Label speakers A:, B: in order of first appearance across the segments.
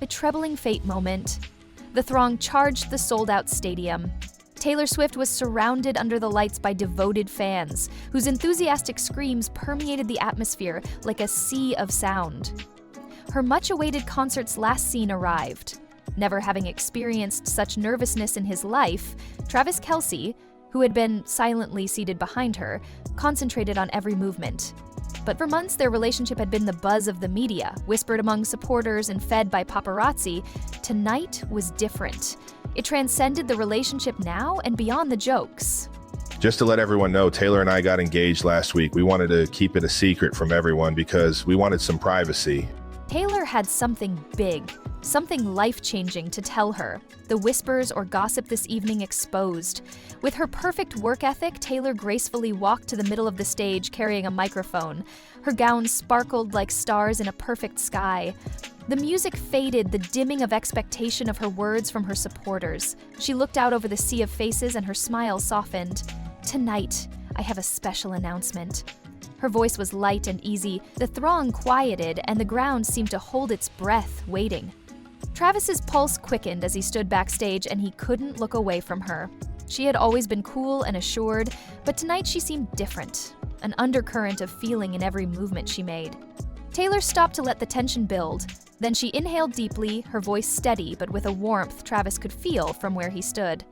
A: troubling fate moment. The throng charged the sold-out stadium. Taylor Swift was surrounded under the lights by devoted fans, whose enthusiastic screams permeated the atmosphere like a sea of sound. Her much-awaited concert's last scene arrived. Never having experienced such nervousness in his life, Travis Kelce, who had been silently seated behind her, concentrated on every movement. But for months, their relationship had been the buzz of the media, whispered among supporters and fed by paparazzi. Tonight was different. It transcended the relationship now and beyond the jokes.
B: Just to let everyone know, Taylor and I got engaged last week. We wanted to keep it a secret from everyone because we wanted some privacy.
A: Taylor had something big, something life-changing to tell her. The whispers or gossip this evening exposed. With her perfect work ethic, Taylor gracefully walked to the middle of the stage carrying a microphone. Her gown sparkled like stars in a perfect sky. The music faded, the dimming of expectation of her words from her supporters. She looked out over the sea of faces and her smile softened. Tonight, I have a special announcement. Her voice was light and easy. The throng quieted and the ground seemed to hold its breath, waiting. Travis's pulse quickened as he stood backstage and he couldn't look away from her. She had always been cool and assured, but tonight she seemed different, an undercurrent of feeling in every movement she made. Taylor stopped to let the tension build. Then she inhaled deeply, her voice steady but with a warmth Travis could feel from where he stood.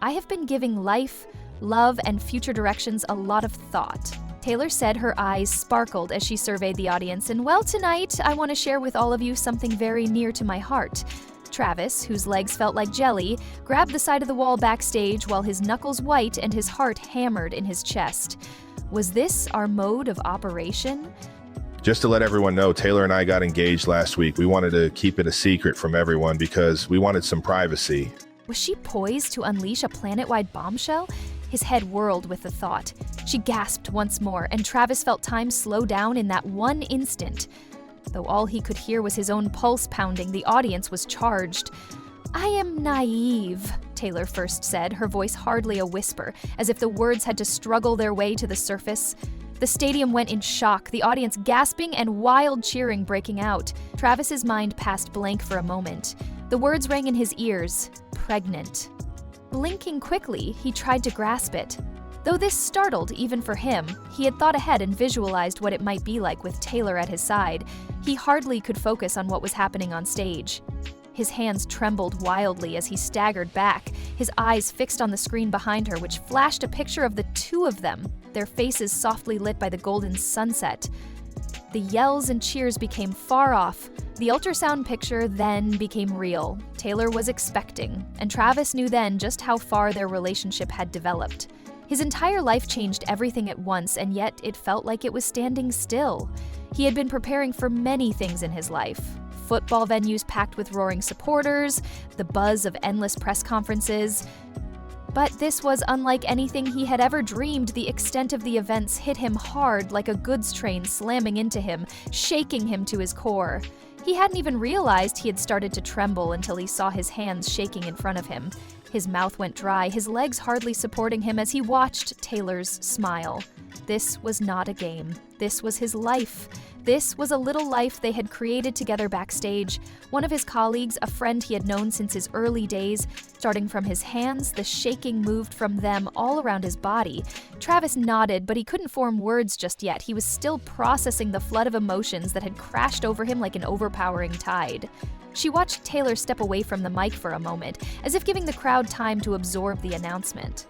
A: I have been giving life, love, and future directions a lot of thought. Taylor said, her eyes sparkled as she surveyed the audience, and well, tonight I want to share with all of you something very near to my heart. Travis, whose legs felt like jelly, grabbed the side of the wall backstage while his knuckles white and his heart hammered in his chest. Was this our mode of operation?
B: Just to let everyone know, Taylor and I got engaged last week. We wanted to keep it a secret from everyone because we wanted some privacy.
A: Was she poised to unleash a planet-wide bombshell? His head whirled with the thought. She gasped once more, and Travis felt time slow down in that one instant. Though all he could hear was his own pulse pounding, the audience was charged. I am naive, Taylor first said, her voice hardly a whisper, as if the words had to struggle their way to the surface. The stadium went in shock, the audience gasping and wild cheering breaking out. Travis's mind passed blank for a moment. The words rang in his ears, pregnant. Blinking quickly, he tried to grasp it. Though this startled even for him, he had thought ahead and visualized what it might be like with Taylor at his side. He hardly could focus on what was happening on stage. His hands trembled wildly as he staggered back, his eyes fixed on the screen behind her, which flashed a picture of the two of them, their faces softly lit by the golden sunset. The yells and cheers became far off. The ultrasound picture then became real. Taylor was expecting, and Travis knew then just how far their relationship had developed. His entire life changed everything at once, and yet it felt like it was standing still. He had been preparing for many things in his life. Football venues packed with roaring supporters, the buzz of endless press conferences. But this was unlike anything he had ever dreamed. The extent of the events hit him hard like a goods train slamming into him, shaking him to his core. He hadn't even realized he had started to tremble until he saw his hands shaking in front of him. His mouth went dry, his legs hardly supporting him as he watched Taylor's smile. This was not a game. This was his life. This was a little life they had created together backstage. One of his colleagues, a friend he had known since his early days, starting from his hands, the shaking moved from them all around his body. Travis nodded, but he couldn't form words just yet. He was still processing the flood of emotions that had crashed over him like an overpowering tide. She watched Taylor step away from the mic for a moment, as if giving the crowd time to absorb the announcement.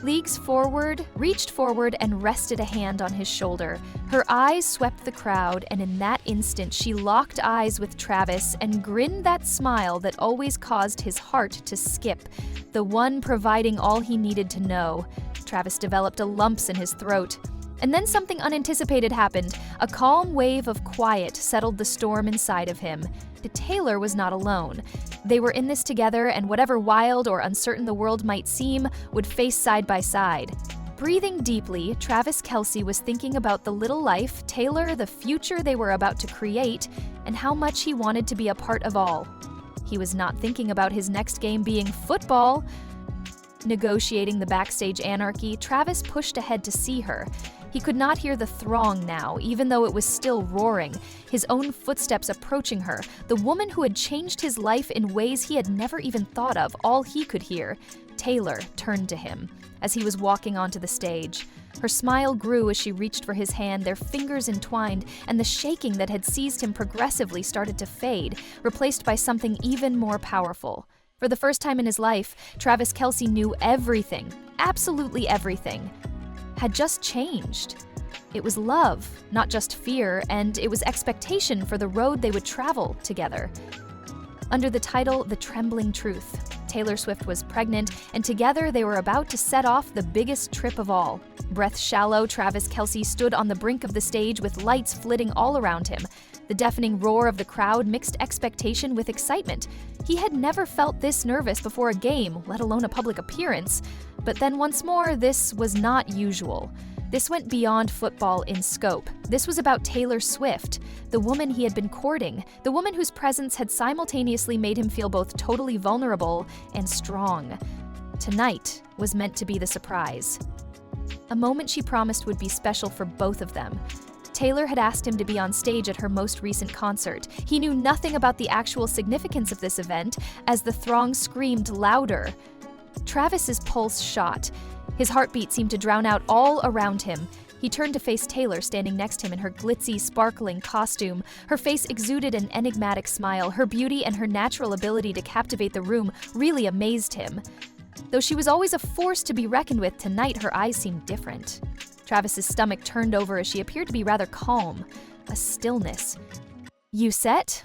A: Leagues forward, reached forward, and rested a hand on his shoulder. Her eyes swept the crowd, and in that instant she locked eyes with Travis and grinned that smile that always caused his heart to skip, the one providing all he needed to know. Travis developed a lumps in his throat. And then something unanticipated happened. A calm wave of quiet settled the storm inside of him. But Taylor was not alone. They were in this together, and whatever wild or uncertain the world might seem would face side by side. Breathing deeply, Travis Kelce was thinking about the little life, Taylor, the future they were about to create, and how much he wanted to be a part of all. He was not thinking about his next game being football. Negotiating the backstage anarchy, Travis pushed ahead to see her. He could not hear the throng now, even though it was still roaring, his own footsteps approaching her, the woman who had changed his life in ways he had never even thought of. All he could hear. Taylor turned to him as he was walking onto the stage. Her smile grew as she reached for his hand, their fingers entwined, and the shaking that had seized him progressively started to fade, replaced by something even more powerful. For the first time in his life, Travis Kelce knew everything, absolutely everything, had just changed. It was love, not just fear, and it was expectation for the road they would travel together. Under the title The Trembling Truth, Taylor Swift was pregnant, and together they were about to set off the biggest trip of all. Breath shallow, Travis Kelce stood on the brink of the stage with lights flitting all around him. The deafening roar of the crowd mixed expectation with excitement. He had never felt this nervous before a game, let alone a public appearance. But then once more, this was not usual. This went beyond football in scope. This was about Taylor Swift, the woman he had been courting, the woman whose presence had simultaneously made him feel both totally vulnerable and strong. Tonight was meant to be the surprise. A moment she promised would be special for both of them. Taylor had asked him to be on stage at her most recent concert. He knew nothing about the actual significance of this event as the throng screamed louder. Travis's pulse shot. His heartbeat seemed to drown out all around him. He turned to face Taylor, standing next to him in her glitzy, sparkling costume. Her face exuded an enigmatic smile. Her beauty and her natural ability to captivate the room really amazed him. Though she was always a force to be reckoned with, tonight her eyes seemed different. Travis's stomach turned over as she appeared to be rather calm, a stillness. "You set?"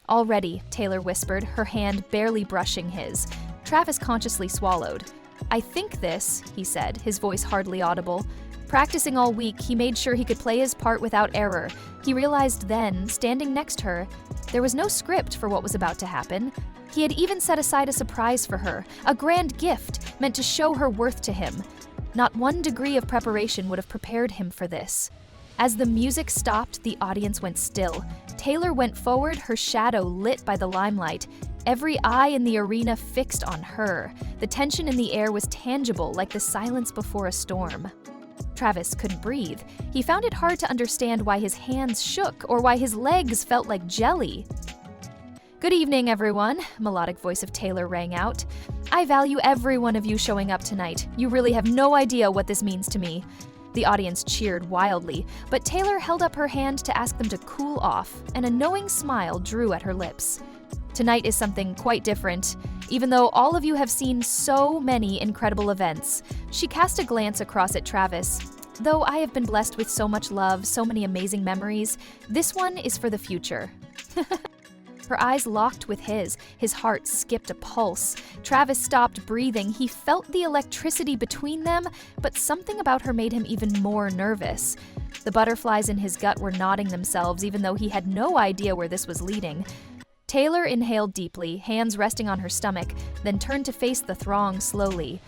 A: "All ready," Taylor whispered, her hand barely brushing his. Travis consciously swallowed. "I think this," he said, his voice hardly audible. Practicing all week, he made sure he could play his part without error. He realized then, standing next to her, there was no script for what was about to happen. He had even set aside a surprise for her, a grand gift meant to show her worth to him. Not one degree of preparation would have prepared him for this. As the music stopped, the audience went still. Taylor went forward, her shadow lit by the limelight. Every eye in the arena fixed on her. The tension in the air was tangible, like the silence before a storm. Travis couldn't breathe. He found it hard to understand why his hands shook or why his legs felt like jelly. "Good evening, everyone," melodic voice of Taylor rang out. "I value every one of you showing up tonight. You really have no idea what this means to me." The audience cheered wildly, but Taylor held up her hand to ask them to cool off, and a knowing smile drew at her lips. "Tonight is something quite different, even though all of you have seen so many incredible events." She cast a glance across at Travis. "Though I have been blessed with so much love, so many amazing memories, this one is for the future." Her eyes locked with his heart skipped a pulse. Travis stopped breathing. He felt the electricity between them, but something about her made him even more nervous. The butterflies in his gut were knotting themselves, even though he had no idea where this was leading. Taylor inhaled deeply, hands resting on her stomach, then turned to face the throng slowly.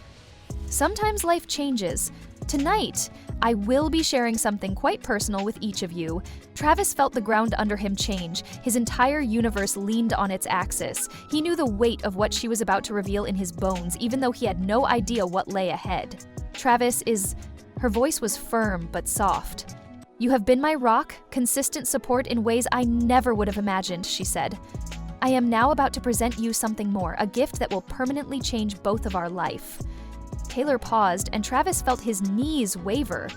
A: "Sometimes life changes. Tonight, I will be sharing something quite personal with each of you." Travis felt the ground under him change. His entire universe leaned on its axis. He knew the weight of what she was about to reveal in his bones, even though he had no idea what lay ahead. "Travis is..." Her voice was firm but soft. "You have been my rock, consistent support in ways I never would have imagined," she said. "I am now about to present you something more, a gift that will permanently change both of our life." Taylor paused, and Travis felt his knees waver.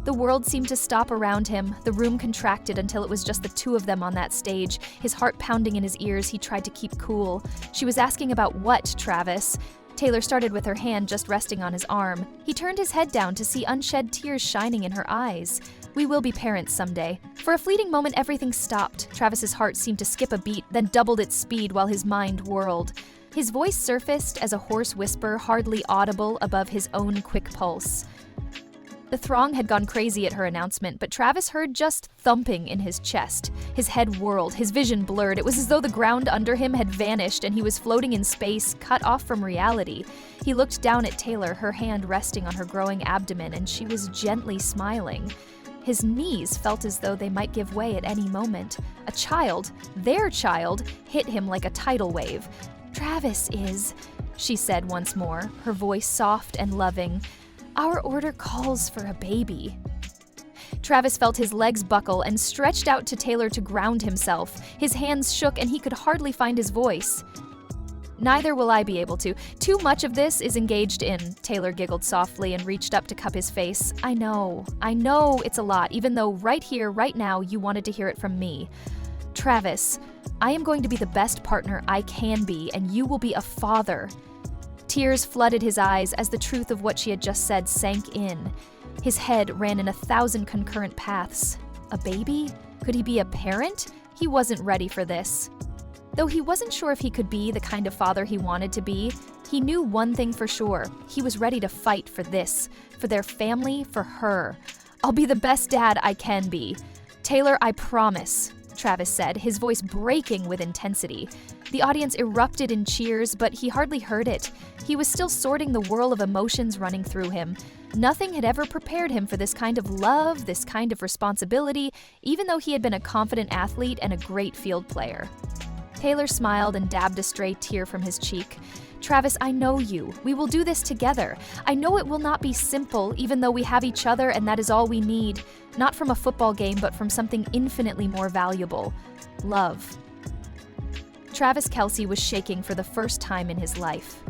A: The world seemed to stop around him. The room contracted until it was just the two of them on that stage. His heart pounding in his ears, he tried to keep cool. "She was asking about what, Travis?" Taylor started with her hand just resting on his arm. He turned his head down to see unshed tears shining in her eyes. "We will be parents someday." For a fleeting moment, everything stopped. Travis's heart seemed to skip a beat, then doubled its speed while his mind whirled. His voice surfaced as a hoarse whisper, hardly audible above his own quick pulse. The throng had gone crazy at her announcement, but Travis heard just thumping in his chest. His head whirled, his vision blurred. It was as though the ground under him had vanished and he was floating in space, cut off from reality. He looked down at Taylor, her hand resting on her growing abdomen, and she was gently smiling. His knees felt as though they might give way at any moment. A child, their child, hit him like a tidal wave. "Travis is," she said once more, her voice soft and loving. "Our order calls for a baby." Travis felt his legs buckle and stretched out to Taylor to ground himself. His hands shook and he could hardly find his voice. Neither will I be able to. Too much of this is engaged in, Taylor giggled softly and reached up to cup his face. I know it's a lot, even though right here, right now, you wanted to hear it from me. Travis, I am going to be the best partner I can be, and you will be a father. Tears flooded his eyes as the truth of what she had just said sank in. His head ran in 1,000 concurrent paths. A baby? Could he be a parent? He wasn't ready for this. Though he wasn't sure if he could be the kind of father he wanted to be, he knew one thing for sure. He was ready to fight for this, for their family, for her. I'll be the best dad I can be. Taylor, I promise, Travis said, his voice breaking with intensity. The audience erupted in cheers, but he hardly heard it. He was still sorting the whirl of emotions running through him. Nothing had ever prepared him for this kind of love, this kind of responsibility, even though he had been a confident athlete and a great field player. Taylor smiled and dabbed a stray tear from his cheek. Travis, I know you. We will do this together. I know it will not be simple, even though we have each other and that is all we need. Not from a football game, but from something infinitely more valuable. Love. Travis Kelce was shaking for the first time in his life.